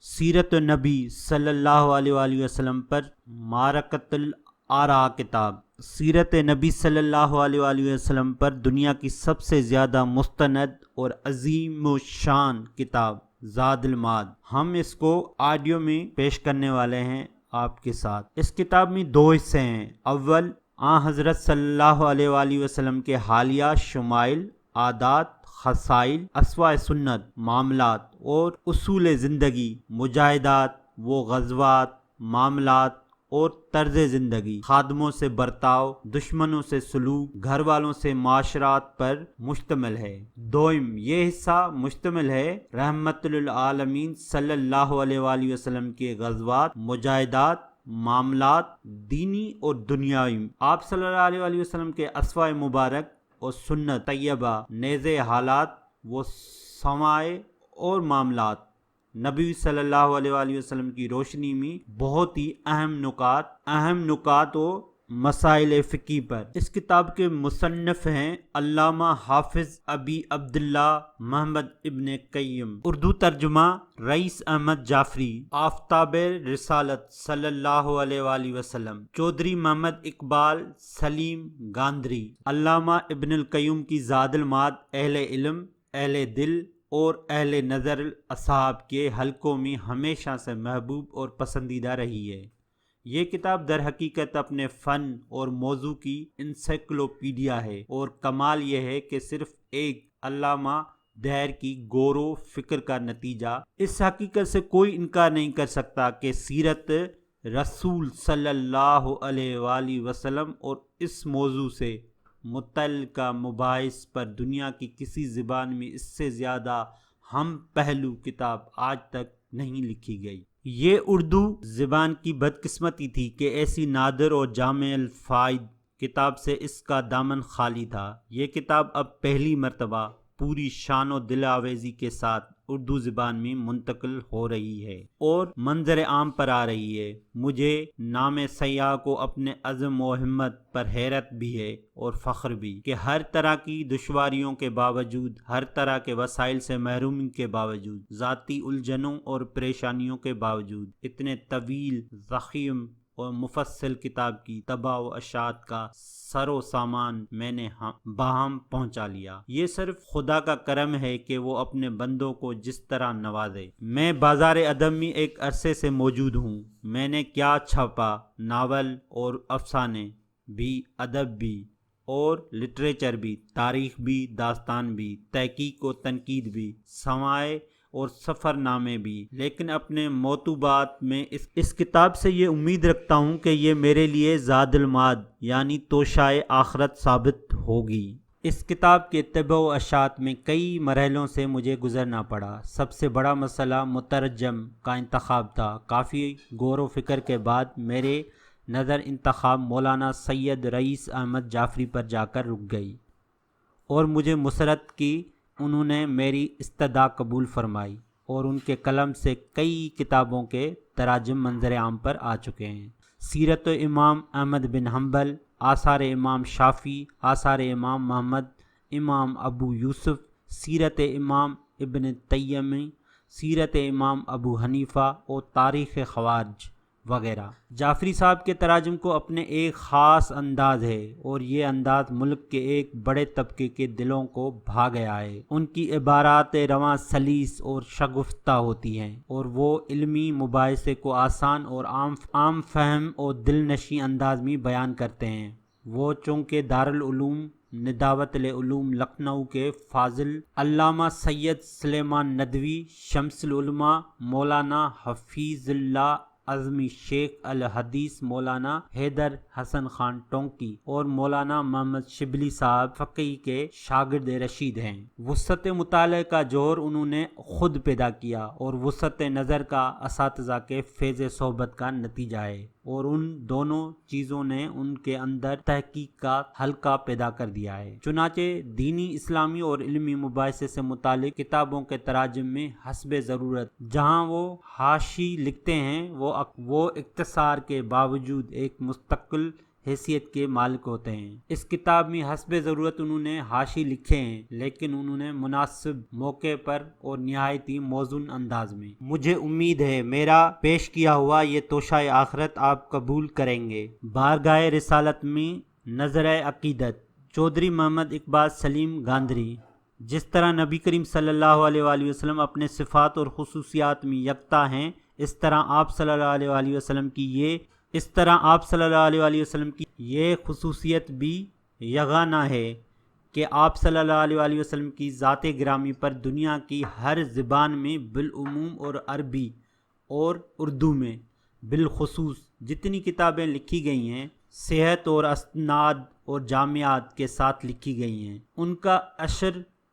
سیرت النبی صلی اللہ علیہ وآلہ وسلم پر معرکۃ الآراء کتاب۔ سیرت نبی صلی اللہ علیہ وآلہ وسلم پر دنیا کی سب سے زیادہ مستند اور عظیم و شان کتاب زاد المعاد۔ ہم اس کو آڈیو میں پیش کرنے والے ہیں آپ کے ساتھ۔ اس کتاب میں دو حصے ہیں۔ اول، حضرت صلی اللہ علیہ وآلہ وسلم کے حالیہ شمائل، عادات، خصائل، اسوائے سنت، معاملات اور اصول زندگی، مجاہدات و غزوات، معاملات اور طرز زندگی، خادموں سے برتاؤ، دشمنوں سے سلوک، گھر والوں سے معاشرات پر مشتمل ہے۔ دوئم، یہ حصہ مشتمل ہے رحمت للعالمین صلی اللہ علیہ وآلہ وسلم کے غزوات، مجاہدات، معاملات دینی اور دنیاوی، آپ صلی اللہ علیہ وآلہ وسلم کے اسوائے مبارک اور سنت طیبہ، نیز حالات و سمائے اور معاملات، نبی صلی اللہ علیہ وآلہ وسلم کی روشنی میں بہت ہی اہم نکات و مسائل فقہی پر۔ اس کتاب کے مصنف ہیں علامہ حافظ ابی عبداللہ محمد ابن قیم۔ اردو ترجمہ رئیس احمد جعفری، آفتاب رسالت صلی اللہ علیہ وآلہ وسلم، چودھری محمد اقبال سلیم گاندری۔ علامہ ابن القیم کی زاد المعاد اہل علم، اہل دل اور اہل نظر اصحاب کے حلقوں میں ہمیشہ سے محبوب اور پسندیدہ رہی ہے۔ یہ کتاب در حقیقت اپنے فن اور موضوع کی انسائکلوپیڈیا ہے، اور کمال یہ ہے کہ صرف ایک علامہ دہر کی غور و فکر کا نتیجہ۔ اس حقیقت سے کوئی انکار نہیں کر سکتا کہ سیرت رسول صلی اللہ علیہ وآلہ وسلم اور اس موضوع سے متعلقہ مباحث پر دنیا کی کسی زبان میں اس سے زیادہ ہم پہلو کتاب آج تک نہیں لکھی گئی۔ یہ اردو زبان کی بدقسمتی تھی کہ ایسی نادر اور جامع الفائد کتاب سے اس کا دامن خالی تھا۔ یہ کتاب اب پہلی مرتبہ پوری شان و دل آویزی کے ساتھ اردو زبان میں منتقل ہو رہی ہے اور منظر عام پر آ رہی ہے۔ مجھے نام سیاح کو اپنے عزم و ہمت پر حیرت بھی ہے اور فخر بھی کہ ہر طرح کی دشواریوں کے باوجود، ہر طرح کے وسائل سے محرومی کے باوجود، ذاتی الجھنوں اور پریشانیوں کے باوجود، اتنے طویل، ضخیم اور مفصل کتاب کی طبع و اشاعت کا سر و سامان میں نے باہم پہنچا لیا۔ یہ صرف خدا کا کرم ہے کہ وہ اپنے بندوں کو جس طرح نوازے۔ میں بازار ادب میں ایک عرصے سے موجود ہوں۔ میں نے کیا چھاپا، ناول اور افسانے بھی، ادب بھی اور لٹریچر بھی، تاریخ بھی، داستان بھی، تحقیق و تنقید بھی، سماعے اور سفر نامے بھی، لیکن اپنے موضوعات میں اس کتاب سے یہ امید رکھتا ہوں کہ یہ میرے لیے زاد المعاد یعنی توشائے آخرت ثابت ہوگی۔ اس کتاب کے طبع و اشاعت میں کئی مرحلوں سے مجھے گزرنا پڑا۔ سب سے بڑا مسئلہ مترجم کا انتخاب تھا۔ کافی غور و فکر کے بعد میرے نظر انتخاب مولانا سید رئیس احمد جعفری پر جا کر رک گئی، اور مجھے مسرت کی انہوں نے میری استدعا قبول فرمائی، اور ان کے قلم سے کئی کتابوں کے تراجم منظر عام پر آ چکے ہیں۔ سیرت امام احمد بن حنبل، آثار امام شافعی، آثار امام محمد، امام ابو یوسف، سیرت امام ابن تیمیہ، سیرت امام ابو حنیفہ اور تاریخ خوارج وغیرہ۔ جعفری صاحب کے تراجم کو اپنے ایک خاص انداز ہے، اور یہ انداز ملک کے ایک بڑے طبقے کے دلوں کو بھا گیا ہے۔ ان کی عبارات رواں، سلیس اور شگفتہ ہوتی ہیں، اور وہ علمی مباحثے کو آسان اور عام فہم اور دل نشیں انداز میں بیان کرتے ہیں۔ وہ چونکہ دارالعلوم ندوۃ العلوم لکھنؤ کے فاضل علامہ سید سلیمان ندوی، شمس العلماء مولانا حفیظ اللہ اعظمی، شیخ الحدیث مولانا حیدر حسن خان ٹونکی اور مولانا محمد شبلی صاحب فقی کے شاگرد رشید ہیں۔ وسعت مطالعہ کا جوہر انہوں نے خود پیدا کیا، اور وسعت نظر کا اساتذہ کے فیض صحبت کا نتیجہ ہے، اور ان دونوں چیزوں نے ان کے اندر تحقیق کا حلقہ پیدا کر دیا ہے۔ چنانچہ دینی، اسلامی اور علمی مباحثے سے متعلق کتابوں کے تراجم میں حسب ضرورت جہاں وہ حاشی لکھتے ہیں، وہ اختصار کے باوجود ایک مستقل حیثیت کے مالک ہوتے ہیں۔ اس کتاب میں حسب ضرورت انہوں نے حاشی لکھے ہیں، لیکن انہوں نے مناسب موقع پر اور نہایت ہی موزون انداز میں۔ مجھے امید ہے میرا پیش کیا ہوا یہ توشہ آخرت آپ قبول کریں گے۔ بارگاہ رسالت میں نظر عقیدت، چودھری محمد اقبال سلیم گاندری۔ جس طرح نبی کریم صلی اللہ علیہ وآلہ وسلم اپنے صفات اور خصوصیات میں یکتا ہیں، اس طرح آپ صلی اللہ علیہ وآلہ وسلم کی یہ خصوصیت بھی یگانہ ہے کہ آپ صلی اللہ علیہ وآلہ وسلم کی ذات گرامی پر دنیا کی ہر زبان میں بالعموم اور عربی اور اردو میں بالخصوص جتنی کتابیں لکھی گئی ہیں، صحت اور اسناد اور جامعات کے ساتھ لکھی گئی ہیں، ان کا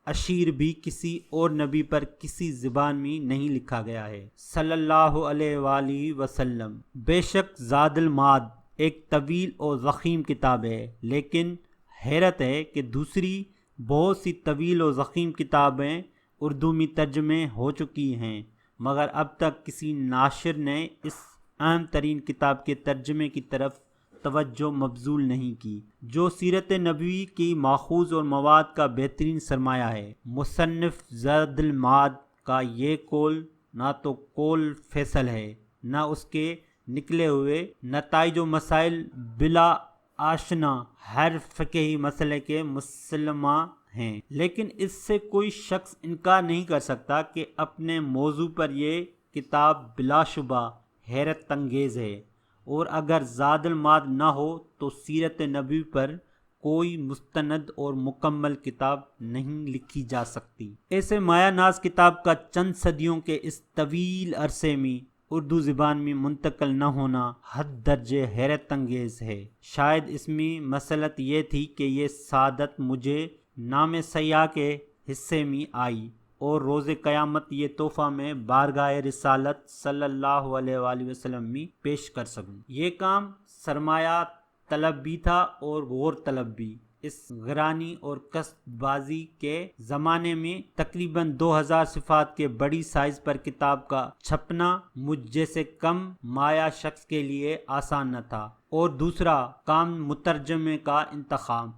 اشیر بھی کسی اور نبی پر کسی زبان میں نہیں لکھا گیا ہے صلی اللہ علیہ وآلہ وسلم۔ بے شک زاد المعاد ایک طویل اور ضخیم کتاب ہے، لیکن حیرت ہے کہ دوسری بہت سی طویل و ضخیم کتابیں اردو میں ترجمے ہو چکی ہیں، مگر اب تک کسی ناشر نے اس اہم ترین کتاب کے ترجمے کی طرف توجہ مبذول نہیں کی، جو سیرت نبوی کی ماخوذ اور مواد کا بہترین سرمایہ ہے۔ مصنف زاد المعاد کا یہ قول نہ تو قول فیصل ہے، نہ اس کے نکلے ہوئے نتائج و مسائل بلا آشنا ہر فقہی مسئلے کے مسلمہ ہیں، لیکن اس سے کوئی شخص انکار نہیں کر سکتا کہ اپنے موضوع پر یہ کتاب بلا شبہ حیرت انگیز ہے، اور اگر زاد المعاد نہ ہو تو سیرت نبوی پر کوئی مستند اور مکمل کتاب نہیں لکھی جا سکتی۔ ایسے مایہ ناز کتاب کا چند صدیوں کے اس طویل عرصے میں اردو زبان میں منتقل نہ ہونا حد درجے حیرت انگیز ہے۔ شاید اس میں مسئلت یہ تھی کہ یہ سعادت مجھے نام سیاح کے حصے میں آئی اور روز قیامت یہ تحفہ میں بارگاہ رسالت صلی اللہ علیہ وآلہ وسلم میں پیش کر سکوں۔ یہ کام سرمایہ طلب بھی تھا اور غور طلب بھی۔ اس گرانی اور قصد بازی کے زمانے میں تقریباً 2000 صفحات کے بڑی سائز پر کتاب کا چھپنا مجھ جیسے کم مایہ شخص کے لیے آسان نہ تھا، اور دوسرا کام مترجم کا انتخاب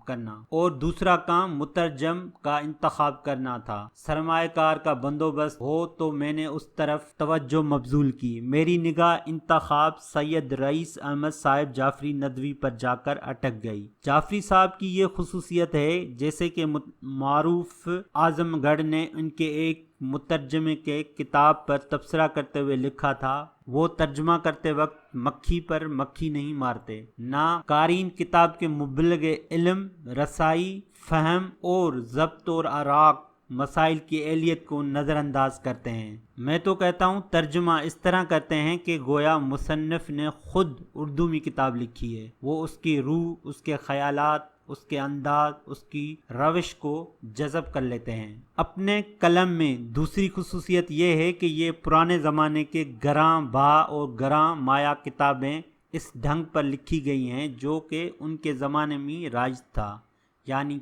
کرنا تھا۔ سرمایہ کار کا بندوبست ہو تو میں نے اس طرف توجہ مبذول کی۔ میری نگاہ انتخاب سید رئیس احمد صاحب جعفری ندوی پر جا کر اٹک گئی۔ جعفری صاحب کی یہ خصوصیت ہے، جیسے کہ معروف اعظم گڑھ نے ان کے ایک مترجمے کے کتاب پر تبصرہ کرتے ہوئے لکھا تھا، وہ ترجمہ کرتے وقت مکھی پر مکھی نہیں مارتے، نہ قارئین کتاب کے مبلغ علم، رسائی، فہم اور ضبط اور اراق مسائل کی اہلیت کو نظر انداز کرتے ہیں۔ میں تو کہتا ہوں ترجمہ اس طرح کرتے ہیں کہ گویا مصنف نے خود اردو میں کتاب لکھی ہے۔ وہ اس کی روح، اس کے خیالات، اس کے انداز، اس کی روش کو جذب کر لیتے ہیں اپنے قلم میں۔ دوسری خصوصیت یہ ہے کہ یہ پرانے زمانے کے گراں بہا اور گراں مایہ کتابیں اس ڈھنگ پر لکھی گئی ہیں جو کہ ان کے زمانے میں رائج تھا، یعنی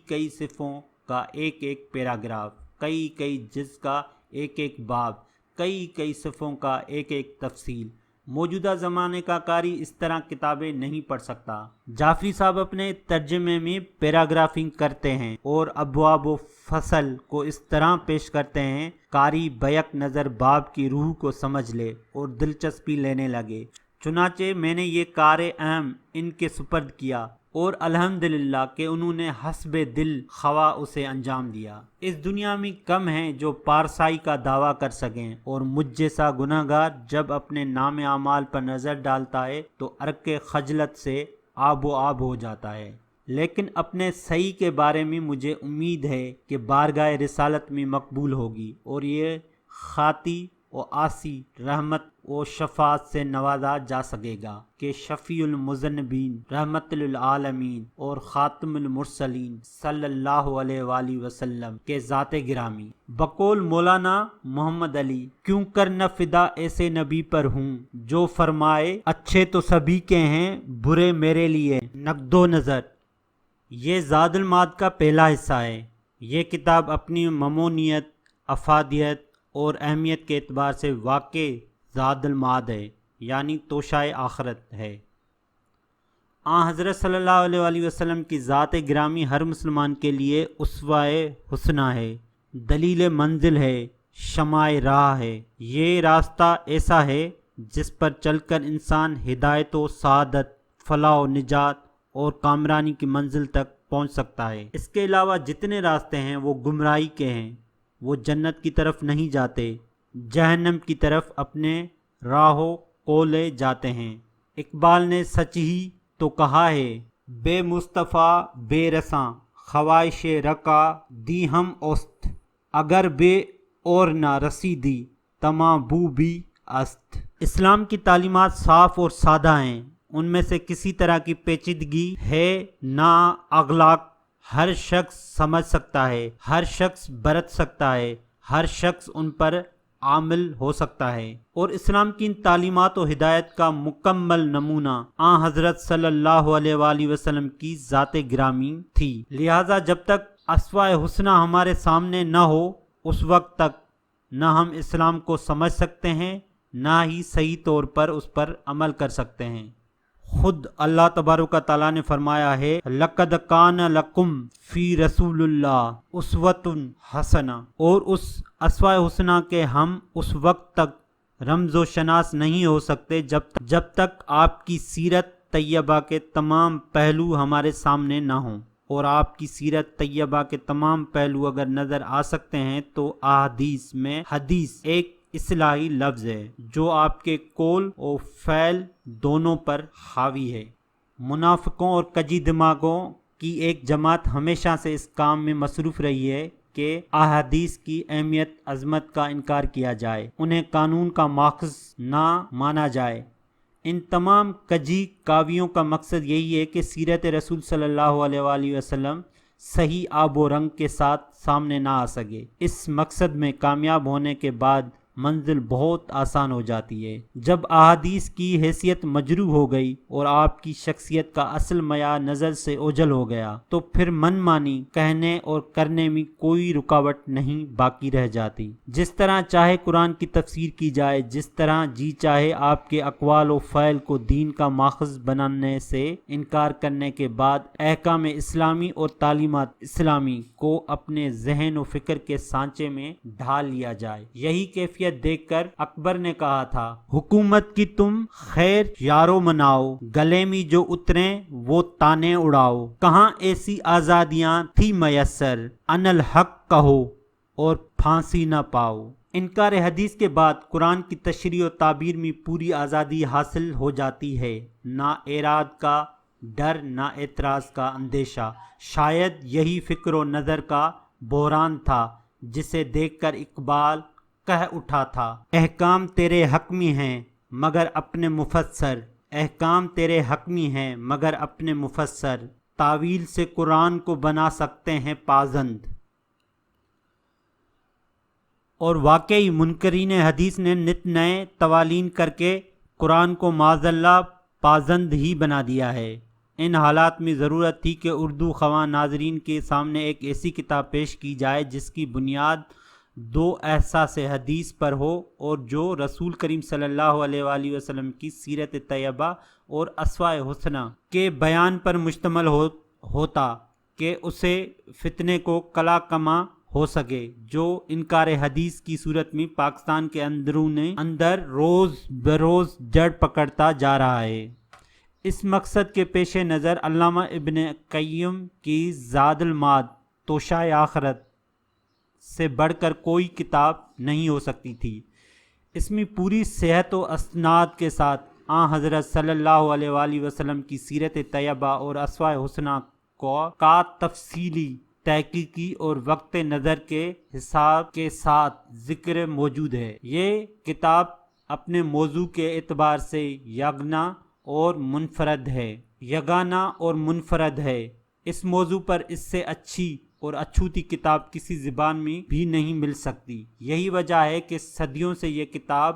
کئی صفوں کا ایک پیراگراف، کئی جز کا ایک باب، کئی صفوں کا ایک تفصیل۔ موجودہ زمانے کا قاری اس طرح کتابیں نہیں پڑھ سکتا۔ جعفری صاحب اپنے ترجمے میں پیراگرافنگ کرتے ہیں اور ابواب و فصل کو اس طرح پیش کرتے ہیں قاری بیک نظر باب کی روح کو سمجھ لے اور دلچسپی لینے لگے۔ چنانچہ میں نے یہ کار اہم ان کے سپرد کیا اور الحمدللہ کہ انہوں نے حسب دل خواہ اسے انجام دیا۔ اس دنیا میں کم ہیں جو پارسائی کا دعویٰ کر سکیں، اور مجھ جیسا گناہ گار جب اپنے نام اعمال پر نظر ڈالتا ہے تو عرق خجلت سے آب و آب ہو جاتا ہے، لیکن اپنے صحیح کے بارے میں مجھے امید ہے کہ بارگاہ رسالت میں مقبول ہوگی اور یہ خاطی و آسی رحمت و شفاعت سے نوازا جا سکے گا کہ شفیع المذنبین رحمت للعالمین اور خاتم المرسلین صلی اللہ علیہ وآلہ وسلم کے ذات گرامی بقول مولانا محمد علی، کیوں کر نہ فدا ایسے نبی پر ہوں جو فرمائے اچھے تو سبھی کے ہیں برے میرے لیے نقد و نظر۔ یہ زاد المعاد کا پہلا حصہ ہے۔ یہ کتاب اپنی ممنونیت، افادیت اور اہمیت کے اعتبار سے واقع زاد المعاد ہے، یعنی توشہ آخرت ہے۔ حضرت صلی اللہ علیہ وآلہ وسلم کی ذات گرامی ہر مسلمان کے لیے اسوہ حسنہ ہے، دلیل منزل ہے، شمع راہ ہے۔ یہ راستہ ایسا ہے جس پر چل کر انسان ہدایت و سعادت، فلاح و نجات اور کامرانی کی منزل تک پہنچ سکتا ہے۔ اس کے علاوہ جتنے راستے ہیں وہ گمراہی کے ہیں، وہ جنت کی طرف نہیں جاتے، جہنم کی طرف اپنے راہوں کو لے جاتے ہیں۔ اقبال نے سچ ہی تو کہا ہے، بے مصطفیٰ بے رساں خواہش رکا دی ہم اوست، اگر بے اور نہ رسیدی تمام بو بھی است۔ اسلام کی تعلیمات صاف اور سادہ ہیں، ان میں سے کسی طرح کی پیچیدگی ہے نہ اغلاق، ہر شخص سمجھ سکتا ہے، ہر شخص برت سکتا ہے، ہر شخص ان پر عامل ہو سکتا ہے، اور اسلام کی ان تعلیمات و ہدایت کا مکمل نمونہ حضرت صلی اللہ علیہ وآلہ وسلم کی ذات گرامی تھی۔ لہٰذا جب تک اسوہ حسنہ ہمارے سامنے نہ ہو اس وقت تک نہ ہم اسلام کو سمجھ سکتے ہیں، نہ ہی صحیح طور پر اس پر عمل کر سکتے ہیں۔ خود اللہ تبارک و تعالیٰ نے فرمایا ہے، لَقَدْ كَانَ لَكُمْ فِي رَسُولِ اللَّهِ أُسْوَةٌ حَسَنَةٌ، اور اس اسوہ حسنہ کے ہم اس وقت تک رمز و شناس نہیں ہو سکتے جب تک آپ کی سیرت طیبہ کے تمام پہلو ہمارے سامنے نہ ہوں، اور آپ کی سیرت طیبہ کے تمام پہلو اگر نظر آ سکتے ہیں تو احادیث میں حدیث ایک اصطلاحی لفظ ہے جو آپ کے قول و فعل دونوں پر حاوی ہے۔ منافقوں اور کجی دماغوں کی ایک جماعت ہمیشہ سے اس کام میں مصروف رہی ہے کہ احادیث کی اہمیت عظمت کا انکار کیا جائے، انہیں قانون کا ماخذ نہ مانا جائے۔ ان تمام کجی کاویوں کا مقصد یہی ہے کہ سیرت رسول صلی اللہ علیہ وآلہ وسلم صحیح آب و رنگ کے ساتھ سامنے نہ آ سکے۔ اس مقصد میں کامیاب ہونے کے بعد منزل بہت آسان ہو جاتی ہے۔ جب احادیث کی حیثیت مجروح ہو گئی اور آپ کی شخصیت کا اصل معیار نظر سے اوجھل ہو گیا تو پھر من مانی کہنے اور کرنے میں کوئی رکاوٹ نہیں باقی رہ جاتی۔ جس طرح چاہے قرآن کی تفسیر کی جائے، جس طرح جی چاہے آپ کے اقوال و فعل کو دین کا ماخذ بنانے سے انکار کرنے کے بعد احکام اسلامی اور تعلیمات اسلامی کو اپنے ذہن و فکر کے سانچے میں ڈھال لیا جائے۔ یہی کیفیت دیکھ کر اکبر نے کہا تھا، حکومت کی تم خیر یارو مناؤ، گلے میں جو اتریں وہ تانے اڑاؤ، کہاں ایسی آزادیاں تھی میسر، ان الحق کہو اور پھانسی نہ پاؤ۔ انکار حدیث کے بعد قرآن کی تشریح و تعبیر میں پوری آزادی حاصل ہو جاتی ہے، نہ اعراض کا ڈر، نہ اعتراض کا اندیشہ۔ شاید یہی فکر و نظر کا بحران تھا جسے دیکھ کر اقبال کہہ اٹھا تھا، احکام تیرے حق میں ہیں مگر اپنے مفسر، احکام تیرے حق میں ہیں مگر اپنے مفسر، تعویل سے قرآن کو بنا سکتے ہیں پازند۔ اور واقعی منکرین حدیث نے نت نئے توالین کر کے قرآن کو معاذ اللہ پازند ہی بنا دیا ہے۔ ان حالات میں ضرورت تھی کہ اردو خواہ ناظرین کے سامنے ایک ایسی کتاب پیش کی جائے جس کی بنیاد دو احساس حدیث پر ہو اور جو رسول کریم صلی اللہ علیہ وآلہ وسلم کی سیرت طیبہ اور اسوہ حسنہ کے بیان پر مشتمل ہوتا کہ اسے فتنے کو کلا کما ہو سکے، جو انکار حدیث کی صورت میں پاکستان کے اندر روز بروز جڑ پکڑتا جا رہا ہے۔ اس مقصد کے پیش نظر علامہ ابن قیم کی زاد المعاد توشہ آخرت سے بڑھ کر کوئی کتاب نہیں ہو سکتی تھی۔ اس میں پوری صحت و اسناد کے ساتھ حضرت صلی اللہ علیہ وآلہ وسلم کی سیرت طیبہ اور اسوہ حسنہ کا تفصیلی، تحقیقی اور وقت نظر کے حساب کے ساتھ ذکر موجود ہے۔ یہ کتاب اپنے موضوع کے اعتبار سے یگانہ اور منفرد ہے۔ اس موضوع پر اس سے اچھی اور اچھوتی کتاب کسی زبان میں بھی نہیں مل سکتی۔ یہی وجہ ہے کہ صدیوں سے یہ کتاب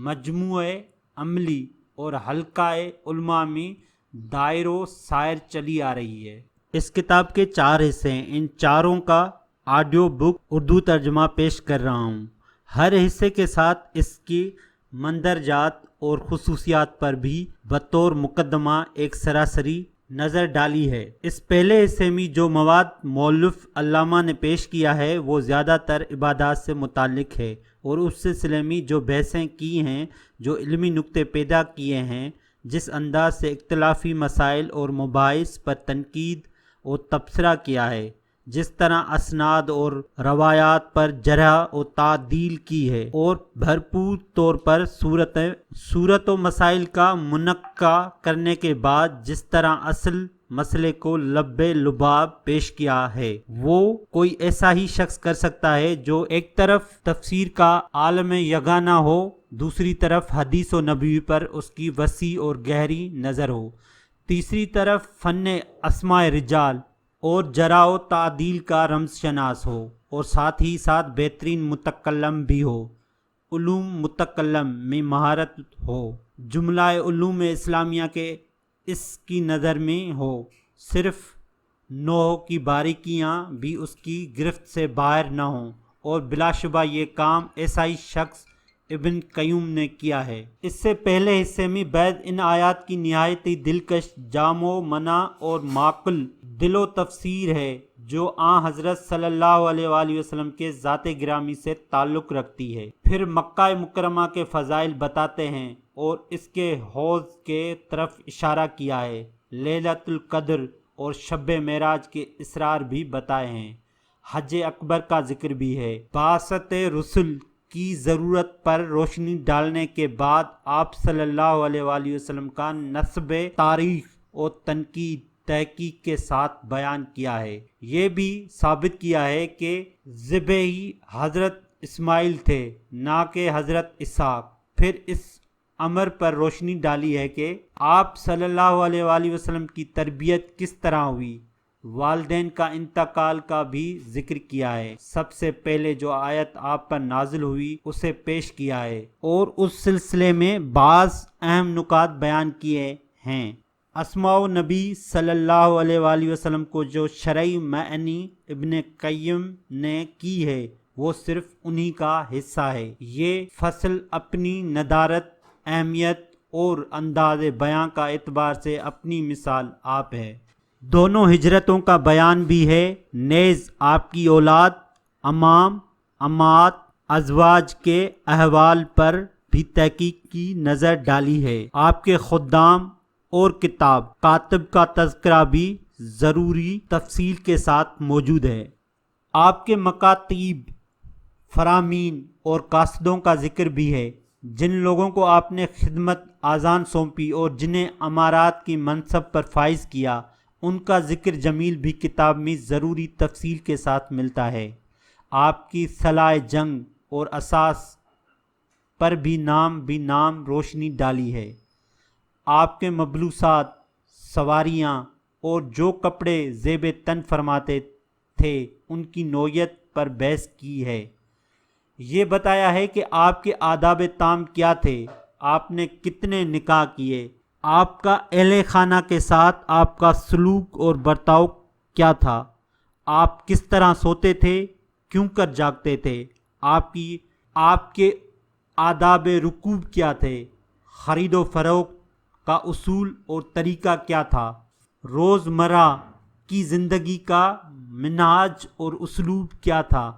مجموعہ عملی اور حلقہ علماء میں دائر و سائر چلی آ رہی ہے۔ اس کتاب کے 4 حصے ہیں، ان چاروں کا آڈیو بک اردو ترجمہ پیش کر رہا ہوں۔ ہر حصے کے ساتھ اس کی مندرجات اور خصوصیات پر بھی بطور مقدمہ ایک سراسری نظر ڈالی ہے۔ اس پہلے حصے میں جو مواد مؤلف علامہ نے پیش کیا ہے وہ زیادہ تر عبادات سے متعلق ہے، اور اس سلسلے میں جو بحثیں کی ہیں، جو علمی نکتے پیدا کیے ہیں، جس انداز سے اختلافی مسائل اور مباحث پر تنقید اور تبصرہ کیا ہے، جس طرح اسناد اور روایات پر جرح و تعدیل کی ہے، اور بھرپور طور پر صورت و مسائل کا منقع کرنے کے بعد جس طرح اصل مسئلے کو لب لباب پیش کیا ہے، وہ کوئی ایسا ہی شخص کر سکتا ہے جو ایک طرف تفسیر کا عالم یگانہ ہو، دوسری طرف حدیث و نبوی پر اس کی وسیع اور گہری نظر ہو، تیسری طرف فن اسماء رجال اور جرح و تعدیل کا رمز شناس ہو، اور ساتھ ہی ساتھ بہترین متکلم بھی ہو، علوم متکلم میں مہارت ہو، جملہ علوم اسلامیہ کے اس کی نظر میں ہو، صرف نحو کی باریکیاں بھی اس کی گرفت سے باہر نہ ہوں، اور بلا شبہ یہ کام ایسا ہی شخص ابن قیم نے کیا ہے۔ اس سے پہلے حصے میں بعد ان آیات کی نہایت ہی دلکش، جامع و منع اور معقل دل و تفسیر ہے، جو حضرت صلی اللہ علیہ وآلہ وسلم کے ذات گرامی سے تعلق رکھتی ہے۔ پھر مکہ مکرمہ کے فضائل بتاتے ہیں اور اس کے حوض کے طرف اشارہ کیا ہے، لیلۃ القدر اور شب معراج کے اسرار بھی بتائے ہیں، حج اکبر کا ذکر بھی ہے۔ بعثت رسل کی ضرورت پر روشنی ڈالنے کے بعد آپ صلی اللہ علیہ وآلہ وسلم کا نسب تاریخ اور تنقید تحقیق کے ساتھ بیان کیا ہے۔ یہ بھی ثابت کیا ہے کہ ذبیح حضرت اسماعیل تھے، نہ کہ حضرت اسحاق۔ پھر اس امر پر روشنی ڈالی ہے کہ آپ صلی اللہ علیہ وآلہ وسلم کی تربیت کس طرح ہوئی، والدین کا انتقال کا بھی ذکر کیا ہے، سب سے پہلے جو آیت آپ پر نازل ہوئی اسے پیش کیا ہے، اور اس سلسلے میں بعض اہم نکات بیان کیے ہیں۔ اسماء نبی صلی اللہ علیہ وآلہ وسلم کو جو شرعی معنی ابن قیم نے کی ہے وہ صرف انہی کا حصہ ہے۔ یہ فصل اپنی ندارت، اہمیت اور انداز بیان کا اعتبار سے اپنی مثال آپ ہے۔ دونوں ہجرتوں کا بیان بھی ہے، نیز آپ کی اولاد، امام، امات، ازواج کے احوال پر بھی تحقیق کی نظر ڈالی ہے۔ آپ کے خدام اور کتاب کاتب کا تذکرہ بھی ضروری تفصیل کے ساتھ موجود ہے۔ آپ کے مکاتیب، فرامین اور قاصدوں کا ذکر بھی ہے، جن لوگوں کو آپ نے خدمت آذان سونپی اور جنہیں امارات کی منصب پر فائز کیا، ان کا ذکر جمیل بھی کتاب میں ضروری تفصیل کے ساتھ ملتا ہے۔ آپ کی سلاح جنگ اور اساس پر بھی نام روشنی ڈالی ہے۔ آپ کے مبلوسات، سواریاں اور جو کپڑے زیب تن فرماتے تھے ان کی نوعیت پر بحث کی ہے۔ یہ بتایا ہے کہ آپ کے آداب تام کیا تھے، آپ نے کتنے نکاح کیے، آپ کا اہل خانہ کے ساتھ آپ کا سلوک اور برتاؤ کیا تھا، آپ کس طرح سوتے تھے، کیوں کر جاگتے تھے، آپ کے آداب رکوب کیا تھے، خرید و فروخت کا اصول اور طریقہ کیا تھا، روزمرہ کی زندگی کا منہاج اور اسلوب کیا تھا،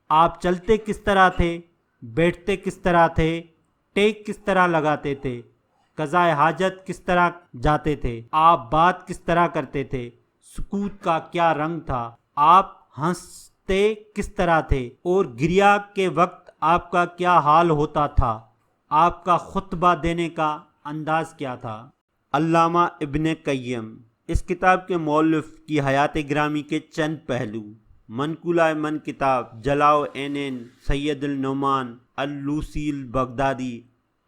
آپ چلتے کس طرح تھے، بیٹھتے کس طرح تھے، ٹیک کس طرح لگاتے تھے، قضاء حاجت کس طرح جاتے تھے، آپ بات کس طرح کرتے تھے، سکوت کا کیا رنگ تھا، آپ ہنستے کس طرح تھے، اور گریہ کے وقت آپ کا کیا حال ہوتا تھا، آپ کا خطبہ دینے کا انداز کیا تھا۔ علامہ ابن قیم اس کتاب کے مؤلف کی حیات گرامی کے چند پہلو: منقولہ من کتاب جلاء عینین سید النعمان اللوسی البغدادی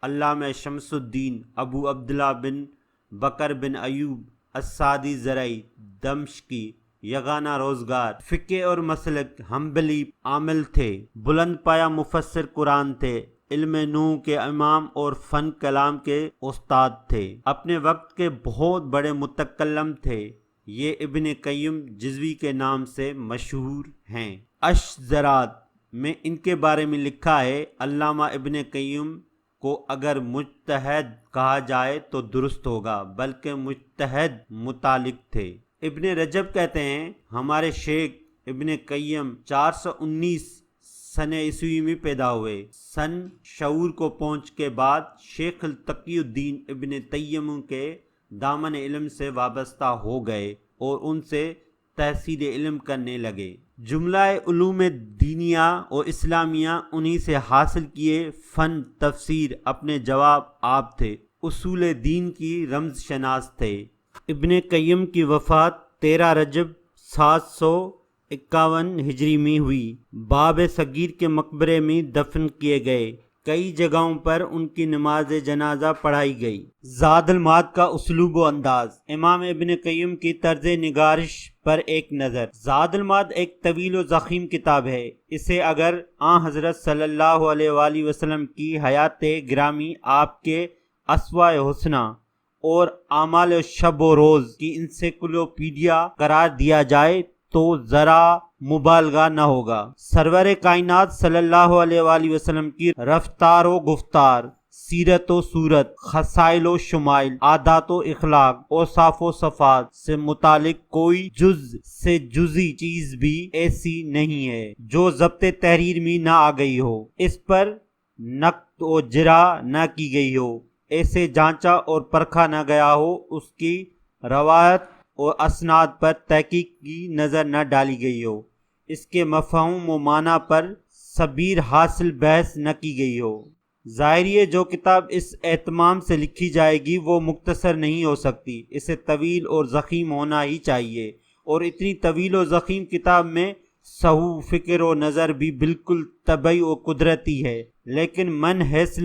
علامہ شمس الدین ابو عبداللہ بن بکر بن ایوب السعدی زرعی دمشقی، یگانہ روزگار، فقہ اور مسلک حنبلی عامل تھے، بلند پایہ مفسر قرآن تھے، علم نحو کے امام اور فن کلام کے استاد تھے، اپنے وقت کے بہت بڑے متکلم تھے۔ یہ ابن قیم جزوی کے نام سے مشہور ہیں۔ اشذرات میں ان کے بارے میں لکھا ہے، علامہ ابن قیم کو اگر مجتہد کہا جائے تو درست ہوگا، بلکہ مجتہد مطالق تھے۔ ابن رجب کہتے ہیں ہمارے شیخ ابن قیم 419 سن عیسوی میں پیدا ہوئے۔ سن شعور کو پہنچ کے بعد شیخ تقی الدین ابن تیمیہ کے دامن علم سے وابستہ ہو گئے اور ان سے تحصیل علم کرنے لگے۔ جملہ علوم دینیہ اور اسلامیہ انہی سے حاصل کیے۔ فن تفسیر اپنے جواب آپ تھے، اصول دین کی رمز شناس تھے۔ ابن قیم کی وفات 13 رجب 751 ہجری میں ہوئی۔ باب صغیر کے مقبرے میں دفن کیے گئے۔ کئی جگہوں پر ان کی نماز جنازہ پڑھائی گئی۔ زاد المعاد کا اسلوب و انداز۔ امام ابن قیم کی طرز نگارش پر ایک نظر۔ زاد المعاد ایک طویل و ضخیم کتاب ہے۔ اسے اگر آن حضرت صلی اللہ علیہ وآلہ وسلم کی حیات گرامی، آپ کے اسوہ حسنہ اور اعمال شب و روز کی انسائکلوپیڈیا قرار دیا جائے تو ذرا مبالغہ نہ ہوگا۔ سرور کائنات صلی اللہ علیہ وآلہ وسلم کی رفتار و گفتار، سیرت و صورت، خصائل و شمائل، عادات و اخلاق، اوصاف و صفات سے متعلق کوئی جز سے جزی چیز بھی ایسی نہیں ہے جو ضبط تحریر میں نہ آ گئی ہو، اس پر نقد و جرح نہ کی گئی ہو، ایسے جانچا اور پرکھا نہ گیا ہو، اس کی روایت اور اسناد پر تحقیق کی نظر نہ ڈالی گئی ہو، اس کے مفہوم و معنی پر سبیر حاصل بحث نہ کی گئی ہو۔ ظاہر ہے جو کتاب اس اہتمام سے لکھی جائے گی وہ مختصر نہیں ہو سکتی، اسے طویل اور ضخیم ہونا ہی چاہیے، اور اتنی طویل و ضخیم کتاب میں سہو فکر و نظر بھی بالکل طبعی و قدرتی ہے، لیکن من حیث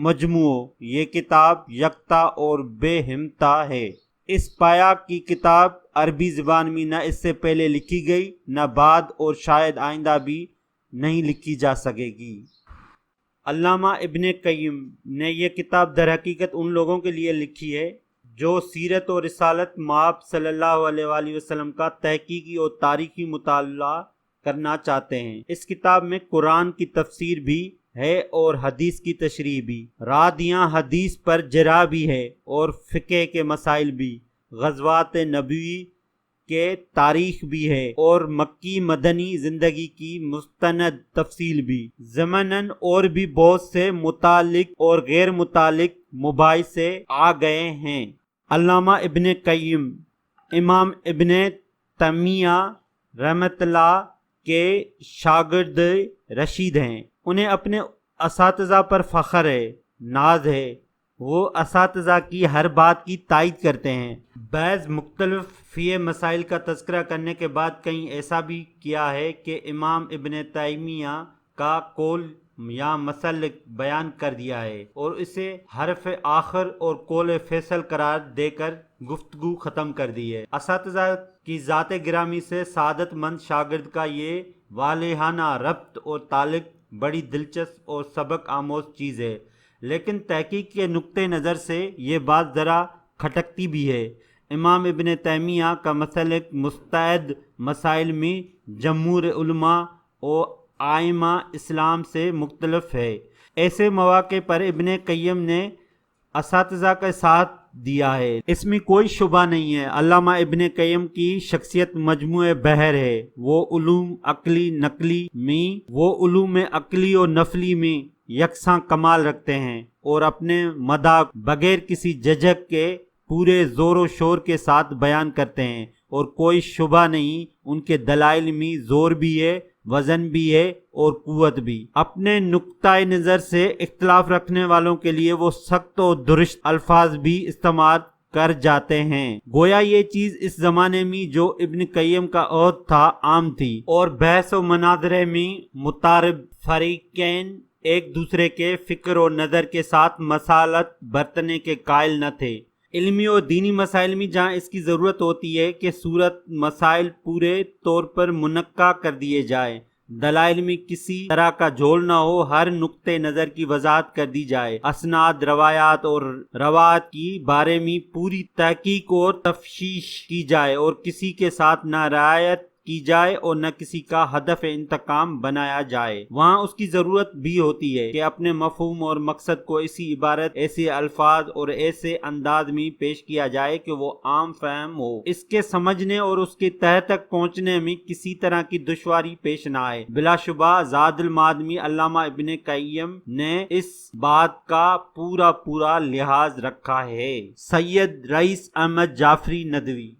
مجموع یہ کتاب یکتا اور بے ہمتا ہے۔ اس پایا کی کتاب عربی زبان میں نہ اس سے پہلے لکھی گئی، نہ بعد، اور شاید آئندہ بھی نہیں لکھی جا سکے گی۔ علامہ ابن قیم نے یہ کتاب در حقیقت ان لوگوں کے لیے لکھی ہے جو سیرت و رسالت مآب صلی اللہ علیہ وآلہ وسلم کا تحقیقی اور تاریخی مطالعہ کرنا چاہتے ہیں۔ اس کتاب میں قرآن کی تفسیر بھی ہے اور حدیث کی تشریح بھی، رادیاں حدیث پر جرح بھی ہے، اور فقہ کے مسائل بھی، غزوات نبوی کے تاریخ بھی ہے، اور مکی مدنی زندگی کی مستند تفصیل بھی۔ ضمناً اور بھی بہت سے متعلق اور غیر متعلق مباحثے آ گئے ہیں۔ علامہ ابن قیم امام ابن تیمیہ رحمۃ اللہ کے شاگرد رشید ہیں۔ انہیں اپنے اساتذہ پر فخر ہے، ناز ہے، وہ اساتذہ کی ہر بات کی تائید کرتے ہیں۔ بعض مختلف فقہی مسائل کا تذکرہ کرنے کے بعد کہیں ایسا بھی کیا ہے کہ امام ابن تیمیہ کا قول یا مسلک بیان کر دیا ہے اور اسے حرف آخر اور قول فیصل قرار دے کر گفتگو ختم کر دی ہے۔ اساتذہ کی ذات گرامی سے سعادت مند شاگرد کا یہ والہانہ ربط اور تعلق بڑی دلچسپ اور سبق آموز چیز ہے، لیکن تحقیق کے نقطہ نظر سے یہ بات ذرا کھٹکتی بھی ہے۔ امام ابن تیمیہ کا مسلک مستعد مسائل میں جمہور علماء و ائمہ اسلام سے مختلف ہے۔ ایسے مواقع پر ابن قیم نے اساتذہ کا ساتھ دیا ہے، اس میں کوئی شبہ نہیں ہے۔ علامہ ابن قیم کی شخصیت مجموعہ بحر ہے۔ وہ علوم عقلی و نفلی میں یکساں کمال رکھتے ہیں اور اپنے مداح بغیر کسی جھجک کے پورے زور و شور کے ساتھ بیان کرتے ہیں، اور کوئی شبہ نہیں ان کے دلائل میں زور بھی ہے، وزن بھی ہے اور قوت بھی۔ اپنے نقطۂ نظر سے اختلاف رکھنے والوں کے لیے وہ سخت و درست الفاظ بھی استعمال کر جاتے ہیں، گویا یہ چیز اس زمانے میں جو ابن قیم کا عہد تھا عام تھی، اور بحث و مناظرے میں متعارف فریقین ایک دوسرے کے فکر و نظر کے ساتھ مصالحت برتنے کے قائل نہ تھے۔ علمی اور دینی مسائل میں جہاں اس کی ضرورت ہوتی ہے کہ صورت مسائل پورے طور پر منقع کر دیے جائے، دلائل میں کسی طرح کا جھول نہ ہو، ہر نقطہ نظر کی وضاحت کر دی جائے، اسناد، روایات اور روایت کی بارے میں پوری تحقیق اور تفتیش کی جائے، اور کسی کے ساتھ نہ رعایت کی جائے اور نہ کسی کا ہدف انتقام بنایا جائے۔ وہاں اس کی ضرورت بھی ہوتی ہے کہ اپنے مفہوم اور مقصد کو ایسی عبارت، ایسے الفاظ اور ایسے انداز میں پیش کیا جائے کہ وہ عام فہم ہو، اس کے سمجھنے اور اس کے تہہ تک پہنچنے میں کسی طرح کی دشواری پیش نہ آئے۔ بلا شبہ زاد المعاد میں علامہ ابن قیم نے اس بات کا پورا لحاظ رکھا ہے۔ سید رئیس احمد جعفری ندوی۔